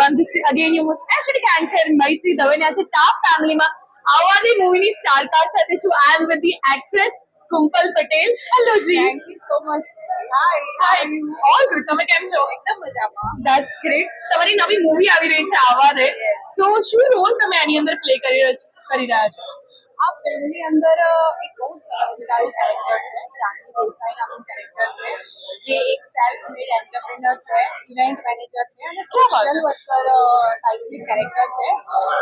everyone. This is again your most energetic anchor Maitri Dave આજે ટાપ ફેમિલીમાં આવવાની મૂવીની star cast સાથે છું. I am with the actress Kumpal Patel. Hello ji. Thank you so much. Hi. Hi. All good. તમે કેમ છો? એકદમ મજામાં. That's great. તમારી નવી મૂવી આવી રહી છે આવા દે. સો શું રોલ તમે આની અંદર પ્લે કરી રહ્યા છો? આ ફિલ્મની અંદર એક બહુ જ સરસ મજાનું કેરેક્ટર છે. જાનવી દેસાઈ નામનું કેરેક્ટર છે, જે એક સેલ્ફ મેડ એન્ટરપ્રેનર છે, ઇવેન્ટ મેનેજર છે અને સોશિયલ વર્કર ટાઈપની કેરેક્ટર છે.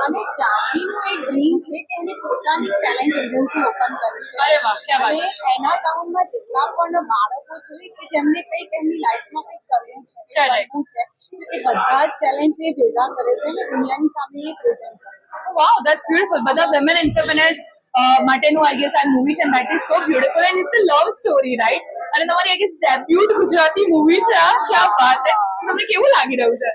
અને જાનવીનું એક ડ્રીમ છે કે એને પોતાની ટેલેન્ટ એજન્સી ઓપન કરવી છે. અરે વાહ, ક્યા વાત અને છે. એના ટાઉનમાં જેટલા પણ બાળકો છે કે જેમને કંઈક એમની લાઈફમાં કંઈક કરવું છે, કંઈક Correct. કરવું છે, તો એ બધા જ ટેલેન્ટને ભેગા કરે છે અને દુનિયાની સામે એ પ્રેઝન્ટ કરે છે. Wow, that's beautiful. બધા women entrepreneurs માટેનું I guess આ મૂવી છે, and that is so beautiful and it's a love story, right? અને તમારી I guess debut Gujarati movie છે આ. ક્યાં વાત હે. So તમને કેવું લાગી રહ્યું છે?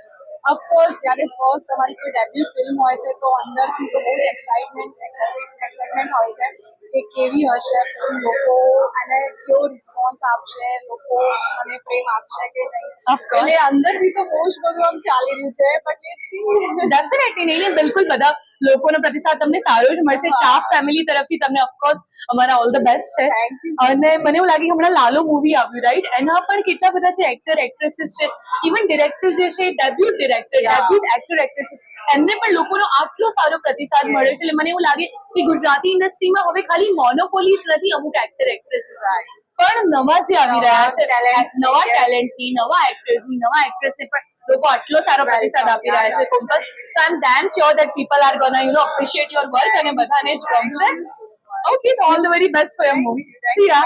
ઓફકોર્સ જ્યારે ફર્સ્ટ તમારી કોઈ ડેબ્યુ ફિલ્મ હોય છે તો અંદરથી તો બહુ એક્સાઇટમેન્ટ હોય છે કે કેવી હશે ફિલ્મ, લોકો અને કેવો રિસ્પોન્સ આપશે, લોકો મને પ્રેમ આપશે કે નહીં. Of course. એટલે અંદરથી તો બહુ જ બધું આમ ચાલી રહ્યું છે, બટ લેટ્સ સી. ડેફિનેટલી નહીં, બિલકુલ બધા લોકોનો પ્રતિસાદ તમને સારો જ મળશે. ટાફ ફેમિલી તરફથી તમને ઓફકોર્સ અમારા ઓલ ધ બેસ્ટ છે. Thank you. અને મને એવું લાગે કે હમણાં લાલો મૂવી આવ્યું, રાઈટ? એના પણ કેટલા બધા છે એક્ટર એક્ટ્રેસીસ છે, ઇવન ડિરેક્ટર જે છે, debut director, Yeah. Debut actor actresses, એમને પણ લોકોનો આટલો સારો પ્રતિસાદ મળ્યો છે. એટલે મને એવું લાગે કે ગુજરાતી ઇન્ડસ્ટ્રીમાં હવે ખાલી મોનોપોલી જ નથી અમુક એક્ટર એક્ટ્રેસીસ, પણ નવા જે આવી રહ્યા છે, નવા ટેલેન્ટની, નવા એક્ટર્સની, નવા એક્ટ્રેસને પણ લોકો આટલો સારો પ્રતિસાદ આપી રહ્યા છે. Kumpal, so I am damn sure that people are gonna appreciate your work અને બધાને જ ગમશે. Okay, all the very best for your movie. See yeah.